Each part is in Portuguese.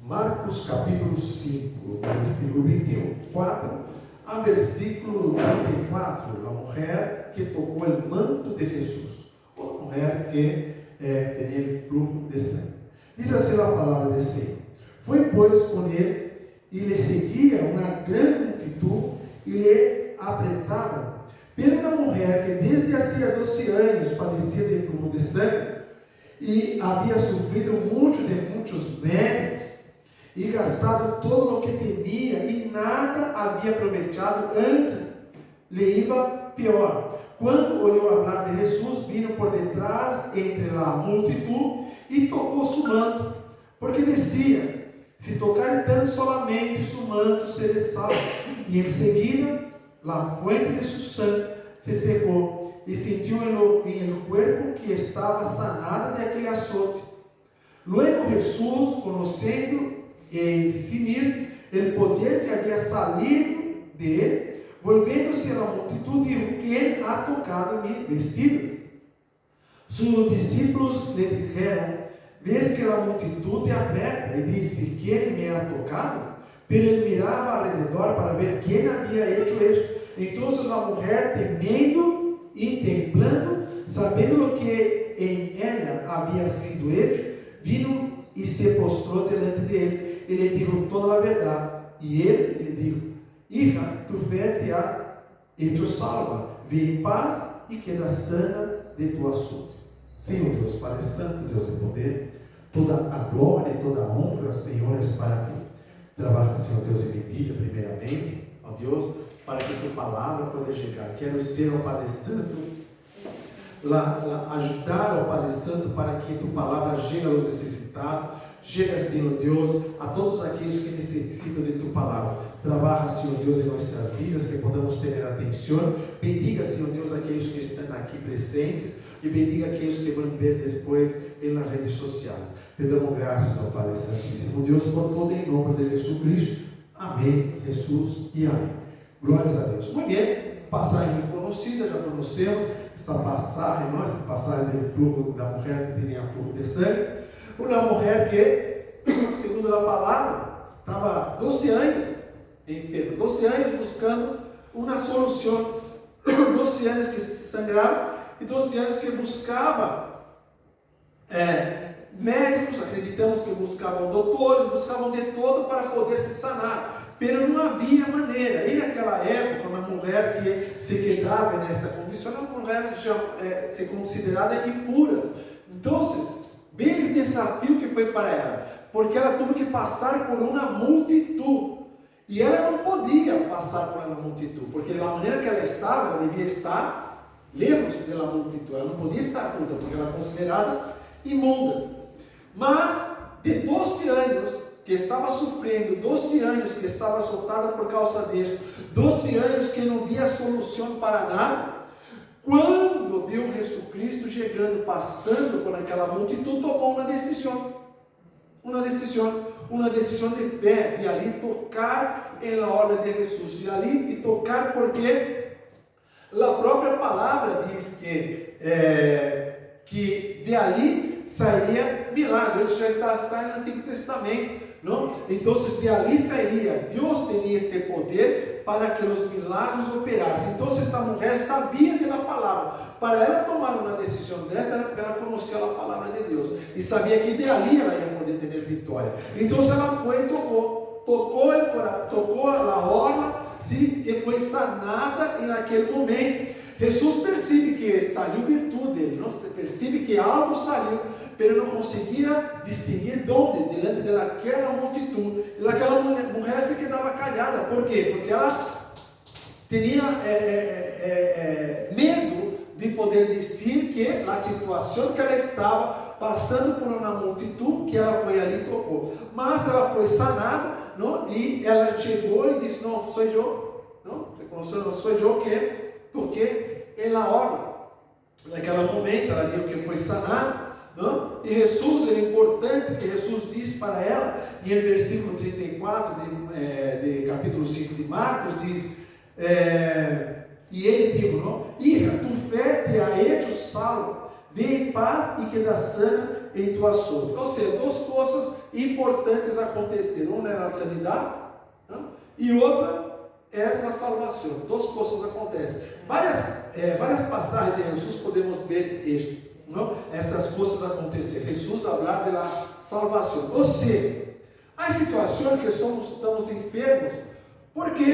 Marcos capítulo 5, versículo 24 a versículo 34, la mujer que tocó el manto de Jesús, o la mujer que tenía el flujo de sangre. Dice así la palabra del Señor. Fue pues con él y le seguía una gran multitud y le apretaban. Pero una mujer que desde hacía 12 años padecía de flujo de sangre y había sufrido mucho de muchos médicos e gastado todo lo que tenía e nada havia aprovechado, antes le iba pior. Quando oyó hablar de Jesús, vino por detrás entre la multitud e tocou su manto, porque decía: si tocar tan solamente su manto, seré salvo. E em seguida, la fuente de su sangre se secou e sentiu en el cuerpo que estava sanada de aquele azote. Luego Jesús, conociendo en sí mismo el poder que había salido de él, volviéndose a la multitud, dijo: ¿quién ha tocado mi vestido? Sus discípulos le dijeron: ves que la multitud te aprieta, y dice: ¿quién me ha tocado? Pero él miraba alrededor para ver quién había hecho eso. Entonces la mujer, temiendo y temblando, sabiendo lo que en ella había sido hecho, vino y se postró delante de él y le dijo toda la verdad. Y él le dijo: hija, tu fe te ha hecho salva, ve en paz y queda sana de tu asunto. Senhor Deus, Padre Santo, Deus de poder, toda a glória e toda a honra, Senhor, é para ti. Trabalha, Senhor Deus, em minha vida, primeiramente, ó Deus, para que tua palavra possa chegar. Quero ser, ó Padre Santo, ajudar, ó Padre Santo, para que tua palavra chegue aos necessitados. Chega, Senhor Deus, a todos aqueles que necessitam de tua palavra. Trabalha, Senhor Deus, em nossas vidas, que podamos ter atenção. Bendiga, Senhor Deus, aqueles que estão aqui presentes e bendiga aqueles que vão ver depois nas redes sociais. Te damos graças, ó Pai Santíssimo Deus, por todo em nome de Jesus Cristo. Amém, Jesus e amém. Glórias a Deus. Muito bem, passagem conhecida, já conhecemos esta passagem, não? Esta passagem do fluxo da mulher que tinha fluxo de sangue. Uma mulher que, segundo a palavra, estava 12 anos enferma, 12 anos buscando uma solução, 12 anos que sangrava e 12 anos que buscava médicos, acreditamos que buscavam doutores, buscavam de todo para poder se sanar, pero não havia maneira. E naquela época, uma mulher que se quedava nesta condição, uma mulher já se considerada impura. Então, bem o desafio que foi para ela, porque ela teve que passar por uma multitud, e ela não podia passar por uma multitud, porque da maneira que ela estava, ela devia estar lejos da multitud, ela não podia estar junto, porque ela era considerada imunda. Mas de 12 anos que estava sofrendo, 12 anos que estava assaltada por causa disso, 12 anos que não havia solução para nada, quando viu Jesus Cristo chegando, passando por aquela multitud, tomou uma decisão de fé, de ali tocar na obra de Jesus, de ali e tocar, porque a própria palavra diz que de ali sairia milagre. Isso já está no Antigo Testamento, não? Então, de ali sairia. Deus tinha este poder para que os milagres operassem. Então, esta mulher sabia da palavra. Para ela tomar uma decisão desta, ela conhecia a palavra de Deus e sabia que de ali ela ia poder ter vitória. Então, ela foi e tocou a orla, sim, e foi sanada naquele momento. Jesus percebe que saiu virtude dele, não? Percebe que algo saiu, mas não conseguia distinguir de onde, diante daquela multitud. E aquela mulher se quedava calhada. Por quê? Porque ela tinha medo de poder dizer que a situação que ela estava passando por uma multitud, que ela foi ali e tocou. Mas ela foi sanada, não? E ela chegou e disse: não, sou eu, não? Reconheceu, não sou eu que toquei na orla. Naquele momento ela disse que foi sanada, não? E Jesus, é importante que Jesus diz para ela, e no versículo 34 de capítulo 5 de Marcos, diz, e ele disse, não? Hija, tu fé te ha hecho salvo, ve em paz e queda sana em tu açoite. Ou seja, duas coisas importantes aconteceram. Uma era a sanidade, né? E outra é a salvação. Duas coisas acontecem. Várias passagens de Jesus podemos ver isto, não? Estas coisas acontecer. Jesus falar da salvação. Ou seja, há situações que estamos enfermos porque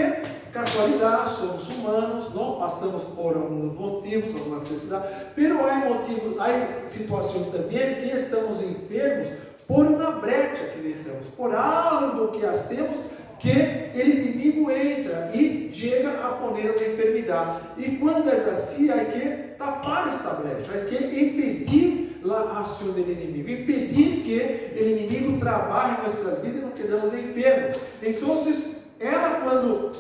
casualidade, somos humanos, não passamos por alguns motivos, alguma necessidade, mas há situações também que estamos enfermos por uma brecha que deixamos, por algo que hacemos que o inimigo entra e chega a poner uma enfermidade. E quando é assim, há que tapar esta brecha, há que impedir a ação do inimigo, impedir que o inimigo trabalhe em nossas vidas e não quedamos enfermos. Então, ela quando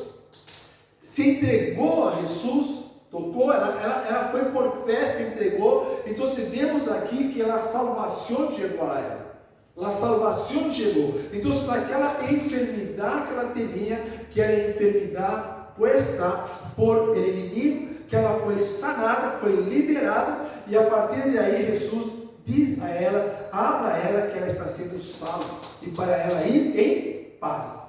se entregou a Jesus, tocou, ela foi por fé, se entregou. Então vemos aqui que a salvação chegou a ela. A salvação chegou. Então aquela enfermidade que ela tinha, que era a enfermidade posta por el inimigo, que ela foi sanada, foi liberada, e a partir de aí Jesus diz a ela, habla a ela que ela está sendo salva, e para ela ir em paz.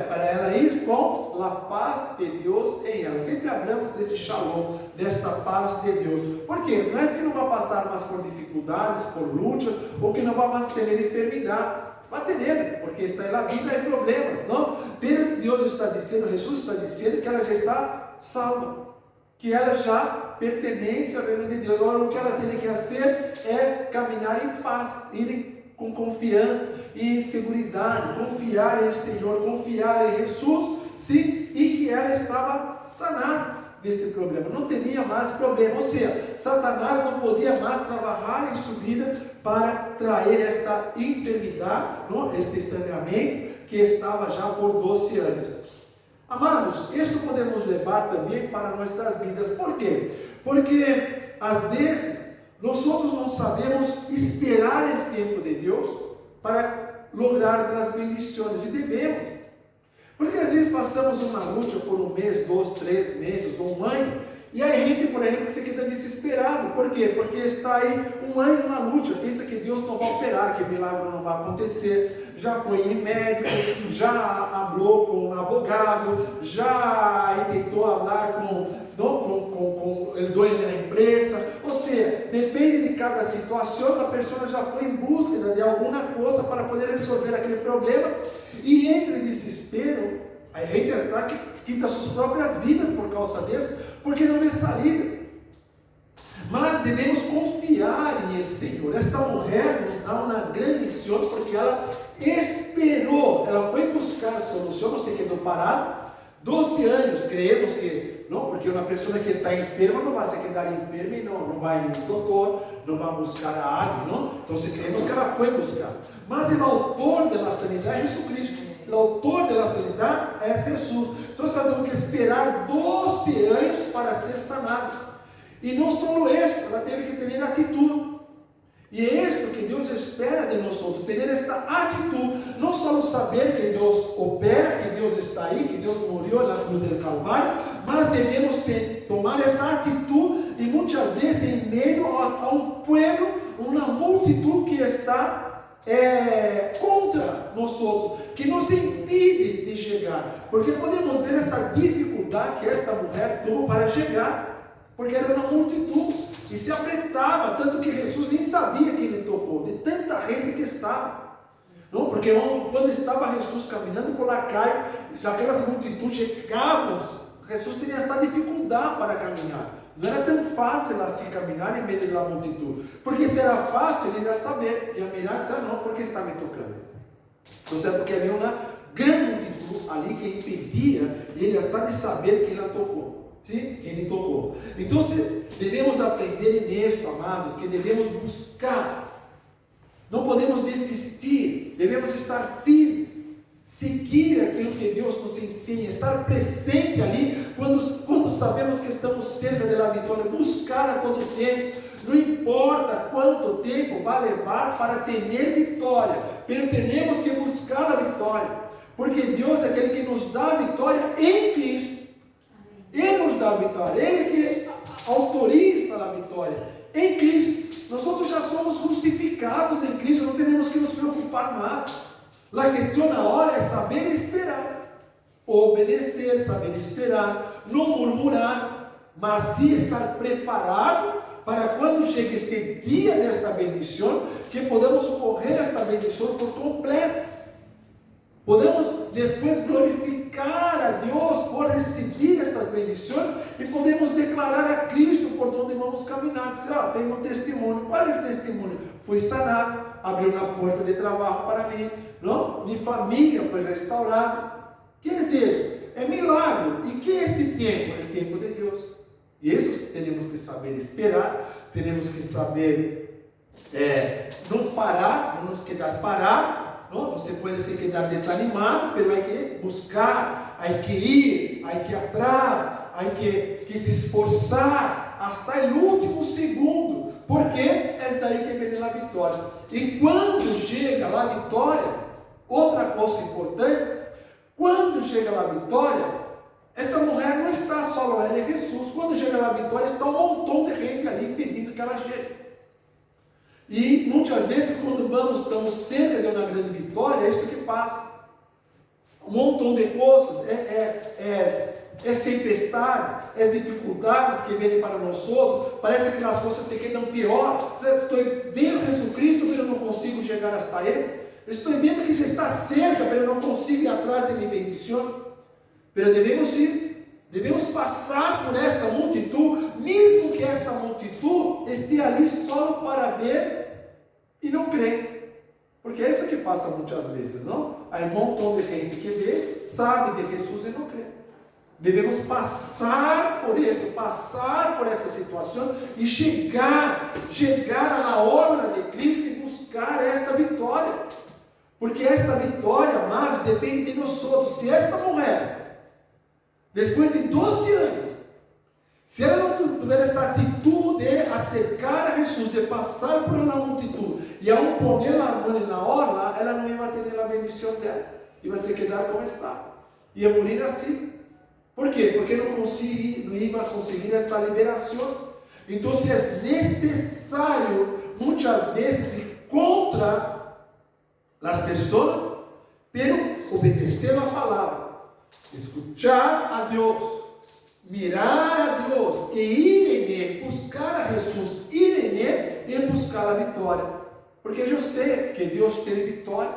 Para ela ir com a paz de Deus em ela. Sempre hablamos desse shalom, desta paz de Deus. Por quê? Não é que não vai passar mais por dificuldades, por lutas, ou que não vai mais ter enfermidade. Vai ter, porque está na vida e problemas, não? Pero Deus está dizendo, Jesus está dizendo que ela já está salva, que ela já pertence ao reino de Deus. Agora o que ela tem que fazer é caminhar em paz, ir com confiança e segurança, confiar em Senhor, confiar em Jesus, sim, e que ela estava sanada desse problema, não tinha mais problema. Ou seja, Satanás não podia mais trabalhar em sua vida para trazer esta enfermidade, não? Este sangramento que estava já por 12 anos. Amados, isto podemos levar também para nossas vidas. Por quê? Porque às vezes nós não sabemos esperar o tempo de Deus para lograr as bendições, e devemos. Porque às vezes passamos uma luta por um mês, 2, 3 meses ou um ano, e a gente, por exemplo, que se queda desesperado. Por quê? Porque está aí um ano na luta, pensa que Deus não vai operar, que o milagre não vai acontecer, já foi em médico, já falou com um advogado, já tentou falar com o dono da empresa. Ou seja, depende de cada situação, a pessoa já foi em busca de alguma coisa para poder resolver aquele problema, e entre desespero, a gente até quita suas próprias vidas por causa disso, porque não vê saída. Mas devemos confiar em Senhor. Esta mulher nos dá uma grande lição, porque ela esperou, ela foi buscar solução, não se quedou parada. 12 anos, creemos que, não, porque uma pessoa que está enferma não vai se quedar enferma e não vai no doutor, não vai buscar a árvore, não? Então, creemos que ela foi buscar. Mas o autor da sanidade é Jesus Cristo. O autor da sanidade é Jesus. Então, nós temos que esperar 12 anos para ser sanado. E não só isso, ela teve que ter atitude. E é isto que Deus espera de nós, ter esta atitude, não só saber que Deus opera, que Deus está aí, que Deus morreu na cruz do Calvário, mas devemos tomar esta atitude, e muitas vezes em meio a um povo, uma multidão que está contra nós outros, que nos impede de chegar, porque podemos ver esta dificuldade que esta mulher teve para chegar, porque era uma multidão, e se apertava, tanto que Jesus nem sabia que ele tocou, de tanta gente que estava, não? Porque quando estava Jesus caminhando por lá caia, já aquelas multidões chegavam, Jesus tinha esta dificuldade para caminhar, não era tão fácil assim caminhar em meio da multidão, porque se era fácil, ele ia saber, e a melhor dizer, não, porque está me tocando. Então, porque havia uma grande multidão ali que impedia ele até de saber que ele tocou. Sim, que ele tocou. Então, devemos aprender nisto, amados, que devemos buscar, não podemos desistir, devemos estar firmes, seguir aquilo que Deus nos ensina, estar presente ali, quando sabemos que estamos cerca da vitória, buscar a todo tempo, não importa quanto tempo vai levar para ter vitória, mas temos que buscar a vitória, porque Deus é aquele que nos dá a vitória em Cristo. Ele nos dá a vitória, Ele que autoriza a vitória em Cristo. nós já somos justificados em Cristo, não temos que nos preocupar mais. A questão agora é saber esperar, obedecer, saber esperar, não murmurar, mas sim estar preparado para quando chegue este dia desta bendição, que podamos correr esta bendição por completo. Podemos depois glorificar a Deus por receber estas bendições e podemos declarar a Cristo por onde vamos caminhar. Dizer, tenho um testemunho. Qual é o testemunho? Fui sanado, abriu uma porta de trabalho para mim, não? Minha família foi restaurada. Quer dizer, é milagre. E que é este tempo? É o tempo de Deus. E isso temos que saber esperar, temos que saber não parar, não nos quedar parados. Não? Você pode se quedar desanimado, mas há que buscar, há que ir, há que ir atrás, há que se esforçar até o último segundo, porque é daí que vem a vitória. E quando chega a vitória, outra coisa importante, quando chega a vitória, esta mulher não está só ela e Jesus. Quando chega a vitória, está um montão de gente ali pedindo que ela chegue. E muitas vezes, quando estamos cerca de uma grande vitória, é isto que passa. Um montão de coisas, as tempestades, as dificuldades que vêm para nós outros, parece que as coisas se quedam pior. Estou vendo Jesus Cristo, mas eu não consigo chegar hasta Ele. Estou vendo que já está cerca, mas eu não consigo ir atrás de minha bendição. Mas devemos passar por esta multidão, mesmo que esta multidão esteja ali só para ver e não crer. Porque é isso que passa muitas vezes, não? Há um montão de gente que vê, sabe de Jesus e não crê. Devemos passar por isso, passar por essa situação e chegar à obra de Cristo e buscar esta vitória. Porque esta vitória, amado, depende de nós outros. Se esta mulher, depois de 12 anos, se ela não tiver esta atitude de acercar a Jesus, de passar por uma multidão e ao pôr a mão na orla, ela não ia ter a bendição dela, ia se quedar como está, ia morrer assim. Por quê? Porque não ia conseguir esta liberação. Então, é necessário, muitas vezes, ir contra as pessoas, pero obedecer a palavra. Escuchar a Deus, mirar a Deus e ir em Ele, buscar a Jesus, ir em Ele e buscar a vitória. Porque eu sei que Deus tem vitória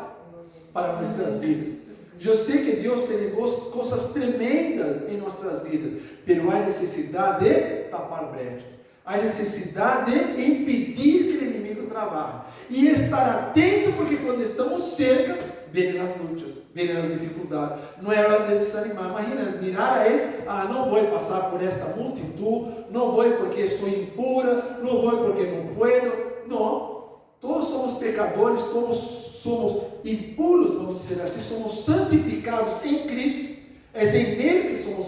para nossas vidas. Eu sei que Deus tem coisas tremendas em nossas vidas, mas há necessidade de tapar brechas. Há necessidade de impedir que o inimigo trabalhe. E estar atento, porque quando estamos cerca, vêm as lutas, vêm as dificuldades. Não é hora de desanimar. Imagina, mirar a Ele, não vou passar por esta multidão, não vou porque sou impura, não vou porque não puedo. Não, todos somos pecadores, todos somos impuros, vamos dizer assim, somos santificados em Cristo. É em Ele que somos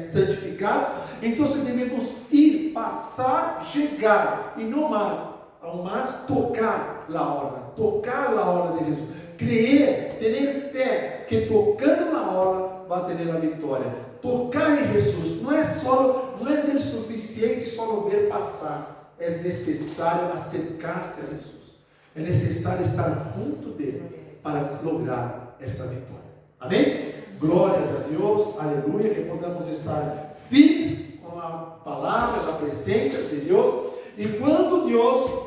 santificados. Então devemos ir, passar, chegar, e não mais, ao mais tocar a obra de Jesus. Crer, ter fé, que tocando na obra vai ter a vitória. Tocar em Jesus não é o suficiente só ver passar, é necessário acercar-se a Jesus, é necessário estar junto dele para lograr esta vitória. Amém? Glórias a Deus, aleluia, que podamos estar firmes com a palavra, a presença de Deus, e quando Deus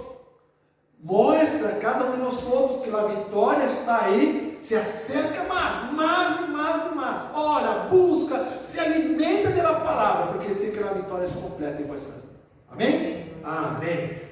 mostra a cada um de nós outros que a vitória está aí, se acerca mais, ora, busca, se alimenta da palavra, porque sei que a vitória é completa em vossas vidas. Amém? Amém.